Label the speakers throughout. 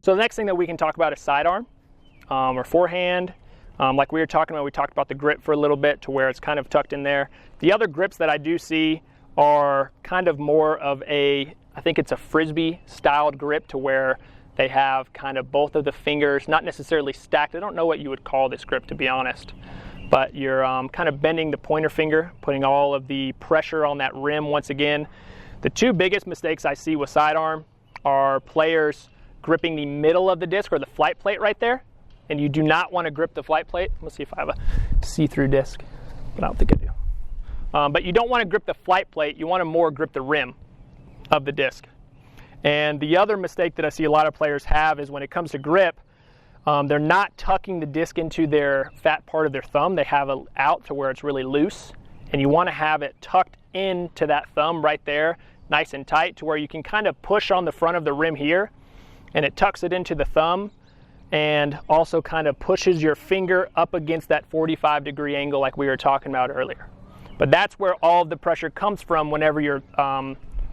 Speaker 1: So the next thing that we can talk about is sidearm or forehand. Like we were talking about, we talked about the grip for a little bit to where it's kind of tucked in there. The other grips that I do see are kind of more of a, I think it's a Frisbee styled grip to where they have kind of both of the fingers, not necessarily stacked. I don't know what you would call this grip, to be honest. But you're kind of bending the pointer finger, putting all of the pressure on that rim once again. The two biggest mistakes I see with sidearm are players gripping the middle of the disc or the flight plate right there. And you do not want to grip the flight plate. Let's see if I have a see-through disc, but I don't think I do. But you don't want to grip the flight plate. You want to more grip the rim of the disc. And the other mistake that I see a lot of players have is when it comes to grip, they're not tucking the disc into their fat part of their thumb. They have it out to where it's really loose. And you want to have it tucked into that thumb right there, nice and tight, to where you can kind of push on the front of the rim here, and it tucks it into the thumb, and also kind of pushes your finger up against that 45-degree angle like we were talking about earlier. But that's where all of the pressure comes from whenever you're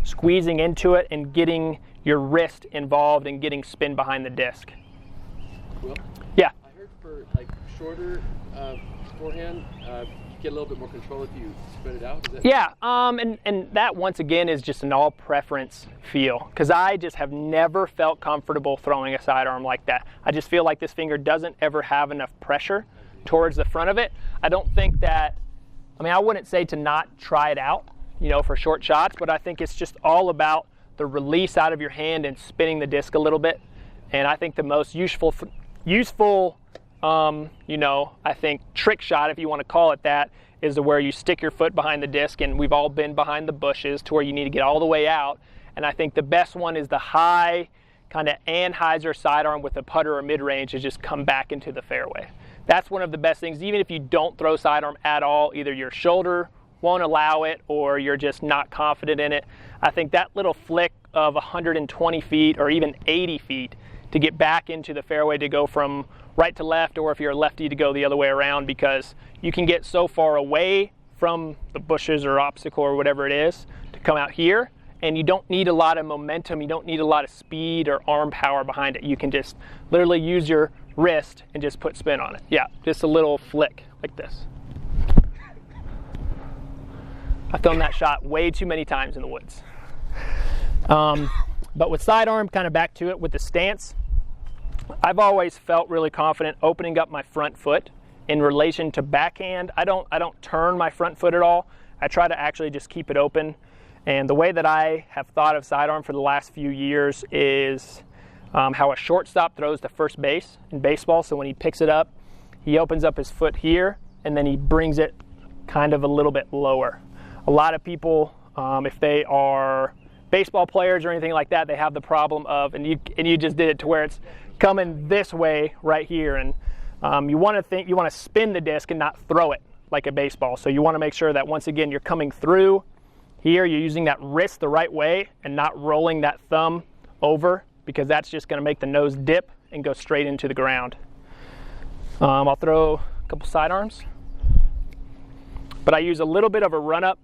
Speaker 1: squeezing into it and getting your wrist involved and getting spin behind the disc.
Speaker 2: Will?
Speaker 1: Yeah.
Speaker 2: I heard for like shorter forehand, you get a little bit more control if you spread it out. Is that
Speaker 1: Yeah, and that once again is just an all preference feel, because I just have never felt comfortable throwing a sidearm like that. I just feel like this finger doesn't ever have enough pressure towards the front of it. I don't think that, I mean, I wouldn't say to not try it out, you know, for short shots, but I think it's just all about the release out of your hand and spinning the disc a little bit. And I think the most useful you know, I think trick shot, if you want to call it that, is to where you stick your foot behind the disc, and we've all been behind the bushes to where you need to get all the way out. And I think the best one is the high kind of Anheuser sidearm with a putter or mid-range to just come back into the fairway. That's one of the best things. Even if you don't throw sidearm at all, either your shoulder won't allow it or you're just not confident in it, I think that little flick of 120 feet or even 80 feet to get back into the fairway, to go from right to left, or if you're a lefty to go the other way around, because you can get so far away from the bushes or obstacle or whatever it is to come out here, and you don't need a lot of momentum, you don't need a lot of speed or arm power behind it. You can just literally use your wrist and just put spin on it. Yeah, just a little flick like this. I've thrown that shot way too many times in the woods. But with sidearm, kind of back to it with the stance, I've always felt really confident opening up my front foot in relation to backhand. I don't turn my front foot at all. I try to actually just keep it open. And the way that I have thought of sidearm for the last few years is how a shortstop throws to first base in baseball. So when he picks it up, he opens up his foot here, and then he brings it kind of a little bit lower. A lot of people, if they are baseball players or anything like that, they have the problem of, and you just did it to where it's coming this way right here, and you want to spin the disc and not throw it like a baseball. So you want to make sure that once again you're coming through here, you're using that wrist the right way and not rolling that thumb over, because that's just going to make the nose dip and go straight into the ground. I'll throw a couple sidearms, but I use a little bit of a run up.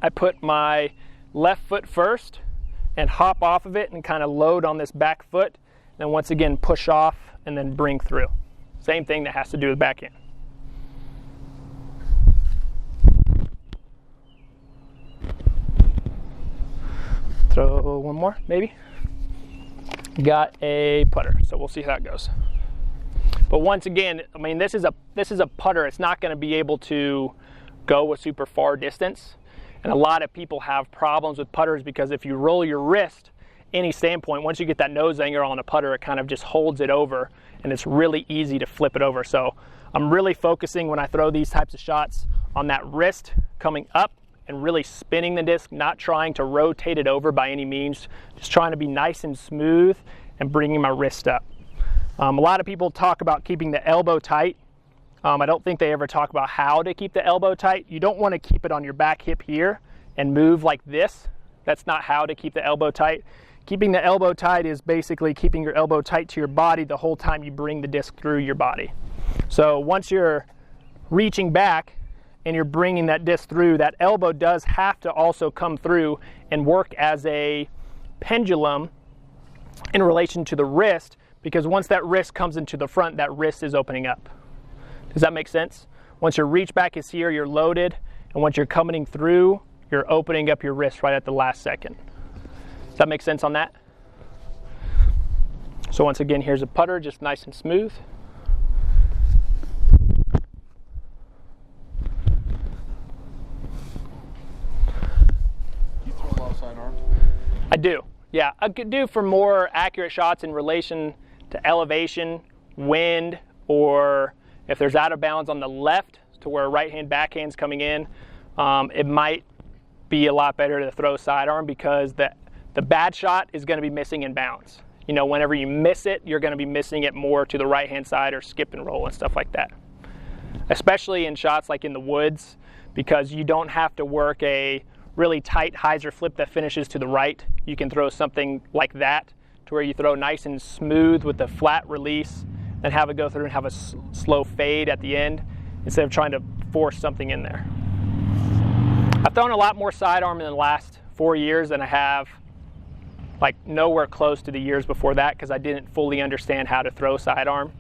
Speaker 1: I put my left foot first and hop off of it and kind of load on this back foot, then once again push off and then bring through. Same thing that has to do with backhand. Throw one more, maybe. Got a putter, so we'll see how that goes. But once again, I mean, this is a putter. It's not going to be able to go a super far distance. And a lot of people have problems with putters because if you roll your wrist any standpoint, once you get that nose angle on a putter, it kind of just holds it over, and it's really easy to flip it over. So I'm really focusing when I throw these types of shots on that wrist coming up and really spinning the disc, not trying to rotate it over by any means, just trying to be nice and smooth and bringing my wrist up. A lot of people talk about keeping the elbow tight. I don't think they ever talk about how to keep the elbow tight. You don't want to keep it on your back hip here and move like this. That's not how to keep the elbow tight. Keeping the elbow tight is basically keeping your elbow tight to your body the whole time you bring the disc through your body. So once you're reaching back and you're bringing that disc through, that elbow does have to also come through and work as a pendulum in relation to the wrist, because once that wrist comes into the front, that wrist is opening up. Does that make sense? Once your reach back is here, you're loaded, and once you're coming through, you're opening up your wrist right at the last second. Does that make sense on that? So once again, here's a putter, just nice and smooth.
Speaker 3: You throw a lot of sidearm?
Speaker 1: I do, yeah. I could do for more accurate shots in relation to elevation, wind, or if there's out of bounds on the left to where right-hand backhand's coming in, it might be a lot better to throw sidearm because the bad shot is going to be missing in bounds. You know, whenever you miss it, you're going to be missing it more to the right-hand side or skip and roll and stuff like that. Especially in shots like in the woods, because you don't have to work a really tight hyzer flip that finishes to the right. You can throw something like that to where you throw nice and smooth with the flat release and have it go through and have a slow fade at the end instead of trying to force something in there. I've thrown a lot more sidearm in the last 4 years than I have like nowhere close to the years before that, because I didn't fully understand how to throw sidearm.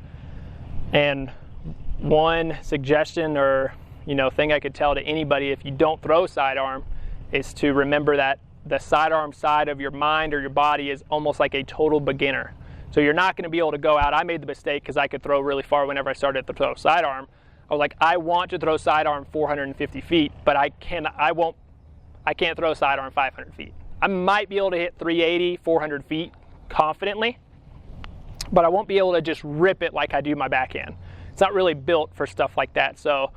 Speaker 1: And one suggestion or thing I could tell to anybody if you don't throw sidearm is to remember that the sidearm side of your mind or your body is almost like a total beginner. So you're not going to be able to go out. I made the mistake because I could throw really far whenever I started to throw sidearm. I was like, I want to throw sidearm 450 feet, but I can't throw sidearm 500 feet. I might be able to hit 380, 400 feet confidently, but I won't be able to just rip it like I do my backhand. It's not really built for stuff like that. So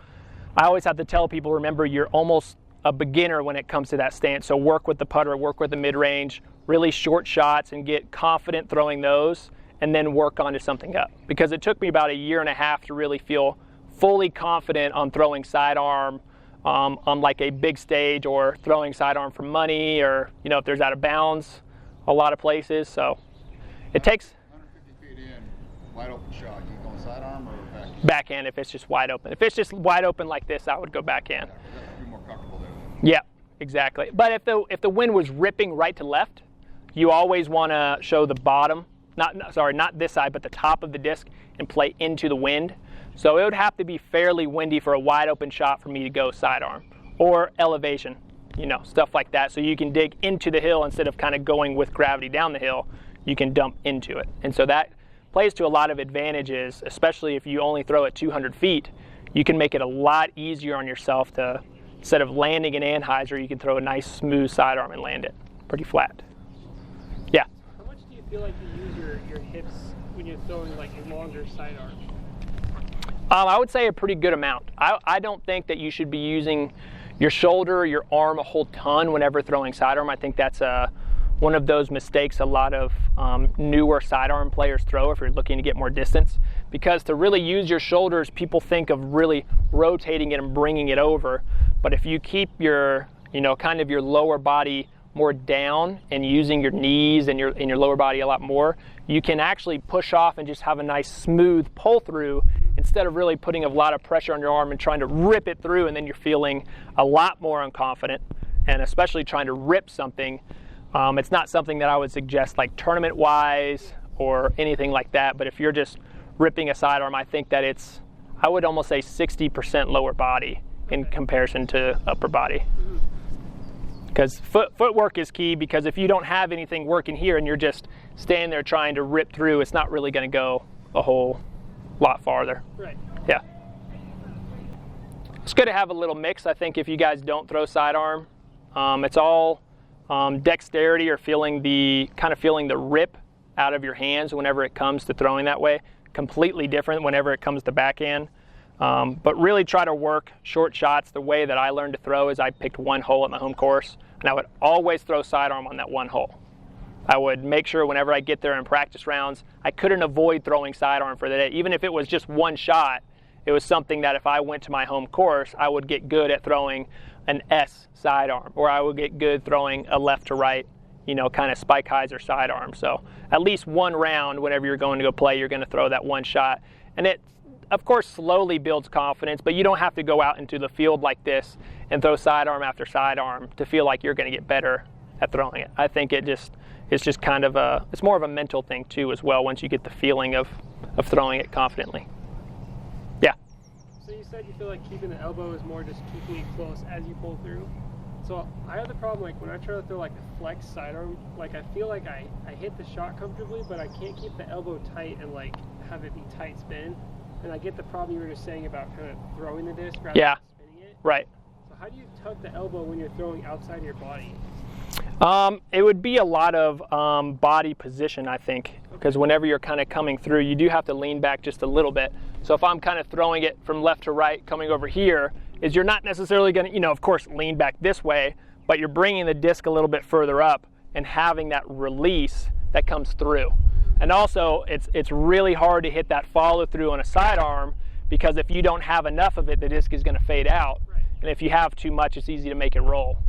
Speaker 1: I always have to tell people, remember, you're almost a beginner when it comes to that stance. So work with the putter, work with the mid-range, really short shots and get confident throwing those, and then work onto something up. Because it took me about 1.5 years to really feel fully confident on throwing sidearm on like a big stage, or throwing sidearm for money, or if there's out of bounds a lot of places. So it takes
Speaker 3: 150 feet in, wide open shot. You going sidearm or backhand?
Speaker 1: Backhand if it's just wide open. If it's just wide open like this, I would go backhand.
Speaker 3: Yeah, that'd be more comfortable there.
Speaker 1: Yeah, exactly. But if the wind was ripping right to left, you always want to show the bottom, not this side, but the top of the disc, and play into the wind. So it would have to be fairly windy for a wide open shot for me to go sidearm, or elevation, stuff like that. So you can dig into the hill instead of kind of going with gravity down the hill, you can dump into it. And so that plays to a lot of advantages, especially if you only throw at 200 feet. You can make it a lot easier on yourself to, instead of landing an anhyzer, you can throw a nice smooth sidearm and land it pretty flat. Yeah?
Speaker 4: How much do you feel like you use your hips when you're throwing like a longer sidearm?
Speaker 1: I would say a pretty good amount. I don't think that you should be using your shoulder or your arm a whole ton whenever throwing sidearm. I think that's one of those mistakes a lot of newer sidearm players throw if you're looking to get more distance. Because to really use your shoulders, people think of really rotating it and bringing it over. But if you keep your, kind of your lower body more down and using your knees and your lower body a lot more, you can actually push off and just have a nice smooth pull through, instead of really putting a lot of pressure on your arm and trying to rip it through, and then you're feeling a lot more unconfident, and especially trying to rip something. It's not something that I would suggest like tournament wise or anything like that, but if you're just ripping a sidearm, I think that I would almost say 60% lower body in comparison to upper body. Because footwork is key, because if you don't have anything working here and you're just standing there trying to rip through, it's not really going to go a whole lot farther.
Speaker 4: Right.
Speaker 1: Yeah. It's good to have a little mix. I think if you guys don't throw sidearm, it's all dexterity or feeling the rip out of your hands whenever it comes to throwing that way. Completely different whenever it comes to backhand. But really try to work short shots. The way that I learned to throw is I picked one hole at my home course, and I would always throw sidearm on that one hole. I would make sure whenever I get there in practice rounds, I couldn't avoid throwing sidearm for the day. Even if it was just one shot, it was something that if I went to my home course, I would get good at throwing an S sidearm, or I would get good throwing a left to right, kind of spike hyzer sidearm. So at least one round, whenever you're going to go play, you're going to throw that one shot. And it, of course, slowly builds confidence, but you don't have to go out into the field like this and throw sidearm after sidearm to feel like you're going to get better at throwing it. I think it's It's just kind of it's more of a mental thing too as well once you get the feeling of throwing it confidently. Yeah.
Speaker 4: So you said you feel like keeping the elbow is more just keeping it close as you pull through. So I have the problem, like when I try to throw like a flex sidearm, like I feel like I hit the shot comfortably, but I can't keep the elbow tight and like have it be tight spin. And I get the problem you were just saying about kind of throwing the disc rather than spinning it.
Speaker 1: Right.
Speaker 4: So how do you tuck the elbow when you're throwing outside your body?
Speaker 1: It would be a lot of body position, I think, because whenever you're kind of coming through, you do have to lean back just a little bit. So if I'm kind of throwing it from left to right, coming over here, is you're not necessarily going to, you know, of course, lean back this way, but you're bringing the disc a little bit further up and having that release that comes through. And also, it's really hard to hit that follow through on a sidearm because if you don't have enough of it, the disc is going to fade out.
Speaker 4: Right.
Speaker 1: And if you have too much, it's easy to make it roll.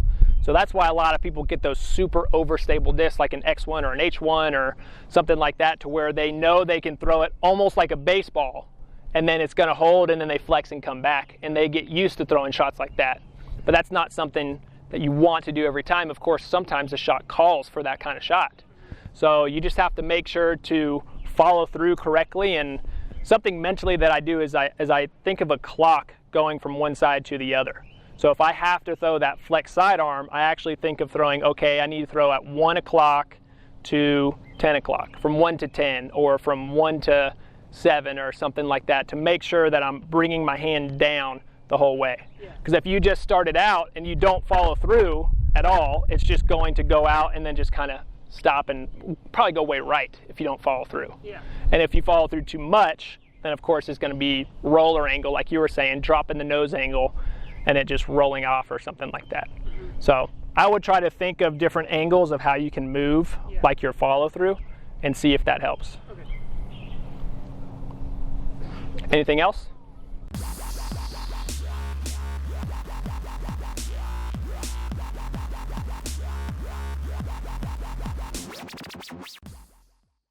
Speaker 1: So that's why a lot of people get those super overstable discs like an X1 or an H1 or something like that, to where they know they can throw it almost like a baseball and then it's going to hold and then they flex and come back and they get used to throwing shots like that. But that's not something that you want to do every time. Of course, sometimes the shot calls for that kind of shot. So you just have to make sure to follow through correctly. And something mentally that I do is I think of a clock going from one side to the other. So if I have to throw that flex sidearm, I actually think of throwing, okay, I need to throw at 1 o'clock to 10 o'clock, from 1 to 10, or from 1 to 7 or something like that, to make sure that I'm bringing my hand down the whole way. Because if you just start it out and you don't follow through at all, it's just going to go out and then just kind of stop and probably go way right if you don't follow through.
Speaker 4: Yeah.
Speaker 1: And if you follow through too much, then of course it's going to be roller angle, like you were saying, dropping the nose angle and it just rolling off or something like that. So I would try to think of different angles of how you can move, like your follow through, and see if that helps.
Speaker 4: Okay.
Speaker 1: Anything else?